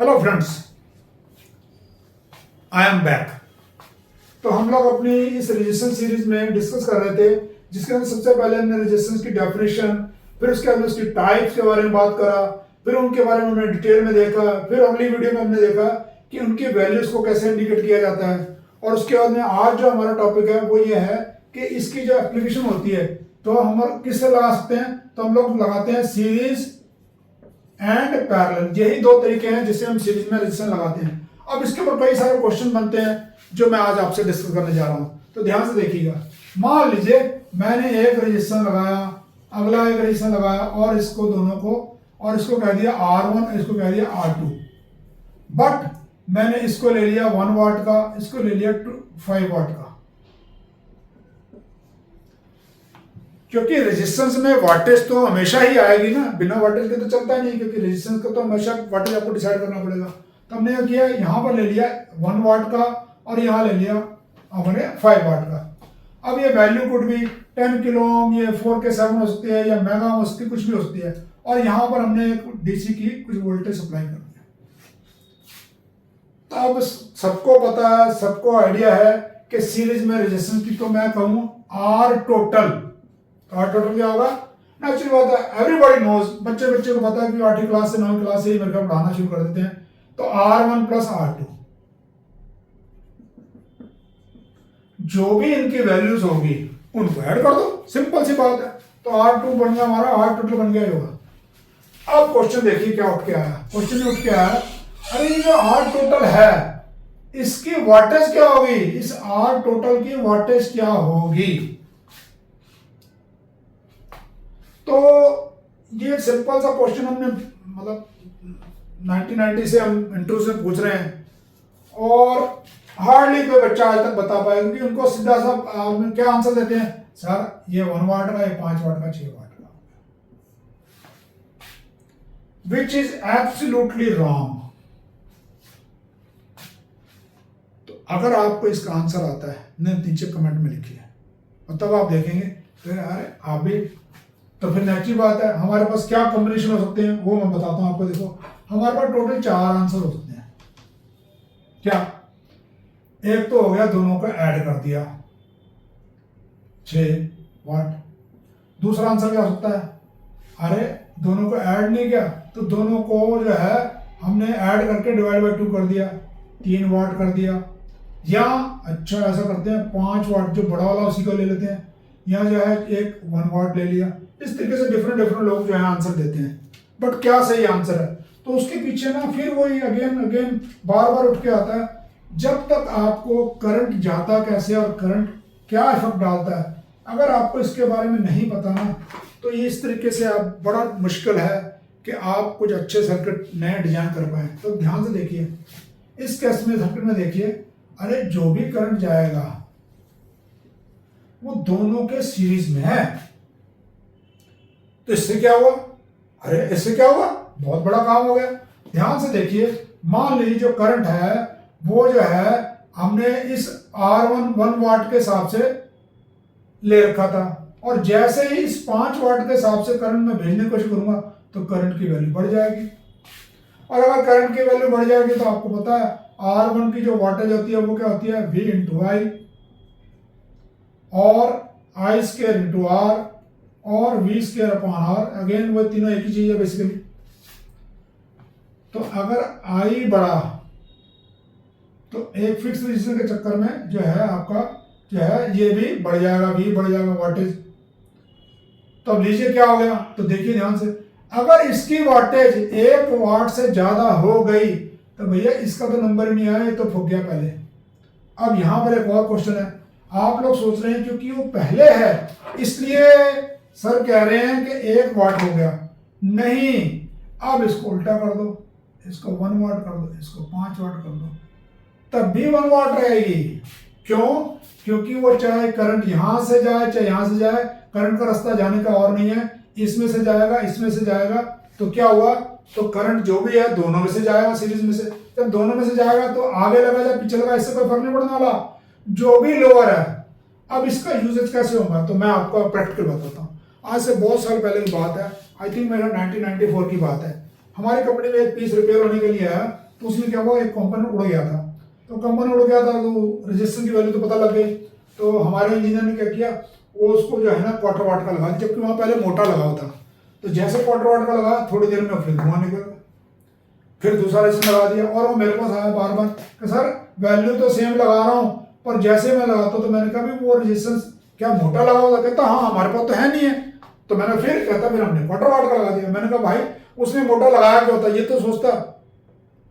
Hello friends, I am back. तो हम लोग अपनी इस रेजिस्टेंस सीरीज में डिस्कस कर रहे थे, जिसके अंदर सबसे पहले हमने रेजिस्टेंस की डेफिनेशन, फिर उसके अंदर उसकी टाइप्स के बारे में बात करा, फिर उनके बारे में हमने डिटेल में देखा, फिर अगली वीडियो में हमने देखा कि उनकी वैल्यूज को कैसे इंडिकेट किया जाता है। और उसके बाद में आज जो हमारा टॉपिक है वो ये है कि इसकी जो एप्लीकेशन होती है तो हम किससे लगा सकते हैं। तो हम लोग लगाते हैं सीरीज एंड पैरेलल। यही दो तरीके हैं जिससे हम सीरीज में रेजिस्टेंस लगाते हैं। अब इसके ऊपर कई सारे क्वेश्चन बनते हैं जो मैं आज आपसे डिस्कस करने जा रहा हूं, तो ध्यान से देखिएगा। मान लीजिए मैंने एक रेजिस्टेंस लगाया, अगला एक रेजिस्टेंस लगाया और इसको दोनों को, और इसको कह दिया R1, इसको कह दिया R2। बट मैंने इसको ले लिया 1 वाट का, इसको ले लिया 5 वाट का। क्योंकि रेजिस्टेंस में वाटेज तो हमेशा ही आएगी ना, बिना वाटेज के तो चलता ही नहीं, क्योंकि रेजिस्टेंस का तो हमेशा वाटेज आपको डिसाइड करना पड़ेगा। तो हमने क्या किया, यहाँ पर ले लिया 1 वाट का और यहाँ ले लिया हमने 5 वाट का। अब ये वैल्यू कुछ भी 10 किलो ओम, ये 4K7 हो सकती है या मेगा हो सकती है, कुछ भी हो सकती है। और यहाँ पर हमने एक डीसी की कुछ वोल्टेज सप्लाई कर दिया। तो अब सबको पता है, सबको आइडिया है कि सीरीज में रेजिस्टेंस की तो मैं कहूँ आर टोटल। आर टोटल क्या होगा? नेचुरल बात है, एवरीबॉडी नोज, बच्चे को पता है कि 8वीं क्लास से 9वीं क्लास से ही मेरे को पढ़ाना शुरू कर देते हैं। तो R1 प्लस R2, जो भी इनकी वैल्यूज होगी उनको ऐड कर दो, सिंपल सी बात है। तो R2 बन गया हमारा, R टोटल बन गया होगा। अब क्वेश्चन देखिए क्या उठ के आया। क्वेश्चन उठ के आया, अरे ये जो R टोटल है इसकी वाटेज क्या होगी, इस R टोटल की वाटेज क्या होगी। तो ये सिंपल सा क्वेश्चन हमने मतलब 1990 से हम इंटरव्यू से पूछ रहे हैं और हार्डली कोई बच्चा आज तक बता पाएगा, क्योंकि उनको सीधा सा क्या आंसर देते हैं, सर ये 1 वाट का, ये 5 वाट का, 6 वाट का, विच इज एब्सोल्युटली रॉन्ग। तो अगर आपको इसका आंसर आता है नीचे कमेंट में लिखिए, और तब आप देखेंगे फिर अरे आप भी, तो फिर नेचुरल बात है हमारे पास क्या कॉम्बिनेशन हो सकते हैं वो मैं बताता हूं आपको। देखो हमारे पास टोटल 4 आंसर हो सकते हैं। क्या? एक तो हो गया दोनों को ऐड कर दिया 6 वाट। दूसरा आंसर क्या हो सकता है, अरे दोनों को ऐड नहीं किया तो दोनों को जो है हमने ऐड करके डिवाइड बाय 2 कर दिया, 3 वाट कर दिया। या अच्छा ऐसा करते हैं 5 वाट जो बड़ा वाला उसी को ले लेते हैं, या जो है एक 1 वाट ले लिया। इस तरीके से डिफरेंट लोग जो है आंसर देते हैं। बट क्या सही आंसर है, तो उसके पीछे ना फिर वही अगेन बार उठ के आता है, जब तक आपको करंट जाता कैसे और करंट क्या इफेक्ट डालता है, अगर आपको इसके बारे में नहीं पता ना, तो ये इस तरीके से आप बड़ा मुश्किल है कि आप कुछ अच्छे सर्किट नए डिजाइन कर पाए। तो ध्यान से देखिए, इस केस में सर्किट में देखिए, अरे जो भी करंट जाएगा वो दोनों के सीरीज में है। तो इससे क्या हुआ, अरे इससे क्या हुआ, बहुत बड़ा काम हो गया। ध्यान से देखिए, मान लीजिए जो करंट है वो जो है हमने इस R1 1 वाट के हिसाब से ले रखा था, और जैसे ही इस 5 वाट के हिसाब से करंट में भेजने की कोशिश करूंगा तो करंट की वैल्यू बढ़ जाएगी। और अगर करंट की वैल्यू बढ़ जाएगी तो आपको पता है R1 की जो वाटेज होती है वो क्या होती है, V इंटू आई, और I स्क्वायर इंटू R, और V square upon R। Again वो तीनों एक ही चीज है बेसिकली। तो अगर I बढ़ा तो एक फिक्स रेजिस्टेंस के चक्कर में जो है आपका जो है ये भी बढ़ जाएगा, V बढ़ जाएगा वाटेज। तो अब लीजिए क्या हो गया, तो देखिए ध्यान से, अगर इसकी वाटेज 1 वाट से ज्यादा हो गई तो भैया इसका तो नंबर ही नहीं आया, ये तो फूक गया पहले। अब यहां पर एक और क्वेश्चन है, आप लोग सोच रहे हैं क्योंकि वो पहले है इसलिए सर कह रहे हैं कि 1 वाट हो गया। नहीं, अब इसको उल्टा कर दो, इसको 1 वाट कर दो, इसको 5 वाट कर दो, तब भी 1 वाट रहेगी। क्यों? क्योंकि वो चाहे करंट यहां से जाए चाहे यहां से जाए, करंट का रास्ता जाने का और नहीं है, इसमें से जाएगा इसमें से जाएगा। तो क्या हुआ, तो करंट जो भी है दोनों में से जाएगा, सीरीज में से। जब दोनों में से जाएगा तो आगे लगा या पीछे लगा इससे कोई फर्क नहीं पड़ने वाला, जो भी लोअर है। अब इसका यूजेज कैसे होगा, तो मैं आपको प्रैक्टिकल बताता हूँ। आज से बहुत साल पहले की बात है, आई थिंक मेरा 1994 की बात है। हमारी कंपनी में एक पीस रिपेयर होने के लिए आया, तो उसमें क्या हुआ, एक कंपोनेंट उड़ गया था। तो कंपोनेंट उड़ गया था तो रेजिस्टेंस की वैल्यू तो पता लग गई। तो हमारे इंजीनियर ने क्या किया, वो उसको जो है ना क्वार्टर वाट का लगा दिया, जबकि वहाँ पहले मोटा लगा हुआ था। तो जैसे क्वार्टर वाट का लगा, थोड़ी देर में फिर धुआं निकल गया। फिर दूसरा रेजिस्टेंस लगा दिया और वो मेरे पास आया बार बार कि सर वैल्यू तो सेम लगा रहा हूँ, पर जैसे मैं लगाता हूँ तो मैंने कहा भी वो रेजिस्टेंस क्या मोटा लगा हुआ था? कहता हाँ हमारे पास तो है नहीं है। तो मैंने फिर कहता फिर हमने क्वार्टर वाट का लगा दिया। मैंने कहा भाई उसने मोटा लगाया क्यों होता? ये तो सोचता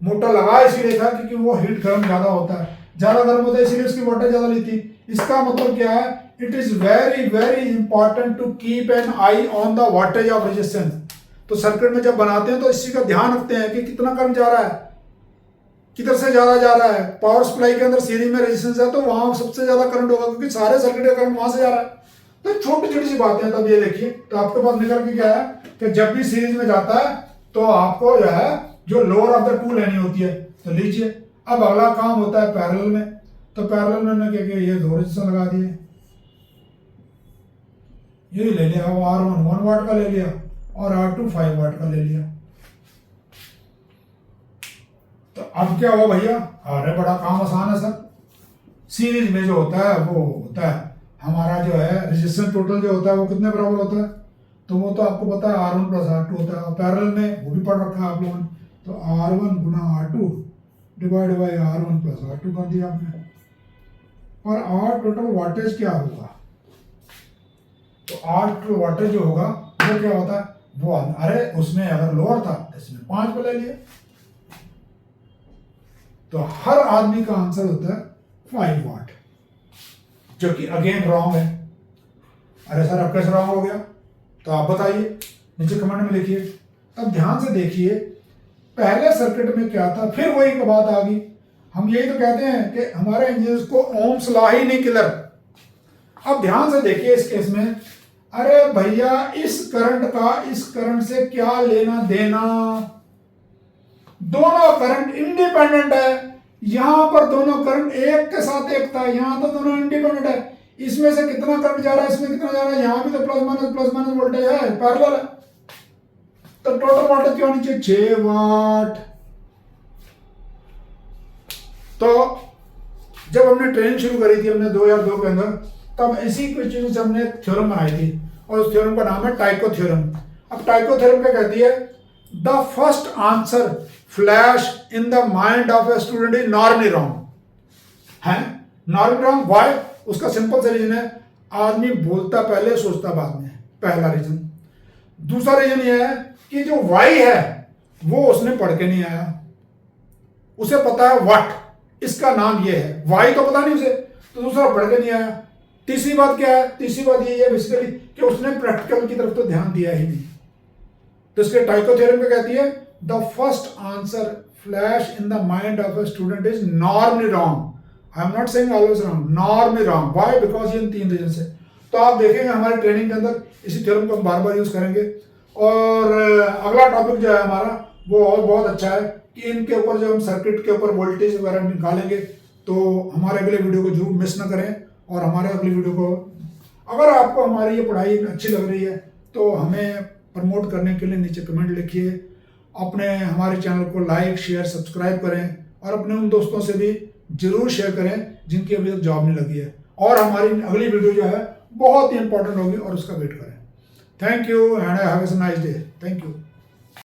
मोटा लगा इसीलिए था क्योंकि वो हीट गर्म ज्यादा होता है, ज्यादा गर्म होता है, इसीलिए उसकी वोल्टेज ज्यादा लेती। इसका मतलब क्या है, it is very very important to keep an eye on the voltage of resistance. तो सर्किट में जब बनाते हैं तो इसी का ध्यान रखते हैं कि कितना करंट जा रहा है, किधर से ज्यादा जा रहा है। पावर सप्लाई के अंदर सीरीज में रेजिस्टेंस है तो वहां सबसे ज्यादा करंट होगा, क्योंकि सारे सर्किट का करंट वहां से जा रहा है। तो छोटी छोटी सी बातें हैं। तब ये देखिए, तो आपके पास निकल के क्या है कि जब भी सीरीज में जाता है तो आपको जो है जो लोअर ऑफ द टू लेनी होती है, तो लीजिए। अब अगला काम होता है पैरेलल में। तो पैरेलल में हमने क्या किया, ये दो रेजिस्टेंस लगा दिए, ये ले लिया, R1 1 वाट का ले लिया और R2 5 वाट का ले लिया। तो अब क्या हुआ भैया, अरे बड़ा काम आसान है सर। सीरीज में जो होता है वो होता है हमारा जो है रेजिस्टेंस टोटल जो होता है वो कितने बराबर होता है, तो वो तो आपको पता है R1 प्लस R2 होता है। और पैरेलल में वो भी पढ़ रखा है आप लोगों ने, तो R1 Guna R2 divide by R1 plus R2 कर दिया आपने। और R टोटल वाटेज क्या होगा, तो R टोटल वाटेज जो होगा वो क्या होता है, वो अरे उसमें अगर लोअर था तो इसमें 5 पे ले लिया। तो हर आदमी का आंसर होता है 5 वाट, जो कि अगेन रॉन्ग है। अरे सर अब कैसे रॉन्ग हो गया, तो आप बताइए, नीचे कमेंट में लिखिए। अब ध्यान से देखिए, पहले सर्किट में क्या था, फिर वही की बात आ गई। हम यही तो कहते हैं कि हमारे इंजीनियर्स को ओम्स लॉ ही नहीं क्लियर। अब ध्यान से देखिए इस केस में, अरे भैया इस करंट का इस करंट से क्या लेना देना, दोनों करंट इंडिपेंडेंट है। यहां पर दोनों करंट एक के साथ एक था, यहां तो दोनों इंडिपेंडेंट है। इसमें से कितना करंट जा रहा है, इसमें कितना जा रहा है, यहां भी तो प्लस माइनस वोल्टेज है, पैरेलल है। तो टोटल वोल्टेज क्या होनी चाहिए, 6 वाट। तो जब हमने ट्रेनिंग शुरू करी थी हमने 2002 के अंदर, तब इसी क्वेश्चन से हमने थ्योरम बनाई थी और उस थ्योरम का नाम है टाइको थ्योरम। अब टाइको थ्योरम क्या कहती है, the first answer flash in the mind of a student is normally wrong है। नॉर्मली रॉन्ग व्हाई, उसका सिंपल सा रीजन है, आदमी बोलता पहले सोचता बाद में, पहला रीजन। दूसरा रीजन यह है कि जो वाई है वो उसने पढ़ के नहीं आया, उसे पता है व्हाट, इसका नाम ये है, वाई तो पता नहीं उसे, तो दूसरा पढ़ के नहीं आया। तीसरी बात क्या है, तीसरी बात ये है बेसिकली कि उसने प्रैक्टिकल की तरफ तो ध्यान दिया ही नहीं। तो इसके टाइको थ्योरम में कहती है the first answer flash in the mind of a student is normally wrong. I am not saying always wrong, normally wrong. Why, because ये इन 3 रीजन से। तो आप देखेंगे हमारे ट्रेनिंग के अंदर इसी थ्योरम को हम बार बार यूज करेंगे। और अगला टॉपिक जो है हमारा वो और बहुत अच्छा है कि इनके ऊपर जो हम सर्किट के ऊपर वोल्टेज वगैरह निकालेंगे। तो हमारे अगले वीडियो को जरूर मिस ना करें। और हमारे अगले वीडियो को, अगर आपको हमारी ये पढ़ाई अच्छी लग रही है तो हमें प्रमोट करने के लिए नीचे कमेंट लिखिए, अपने हमारे चैनल को लाइक शेयर सब्सक्राइब करें और अपने उन दोस्तों से भी जरूर शेयर करें जिनकी अभी तक जॉब नहीं लगी है। और हमारी अगली वीडियो जो है बहुत ही इंपॉर्टेंट होगी और उसका वेट करें। Thank you and have a nice day. Thank you.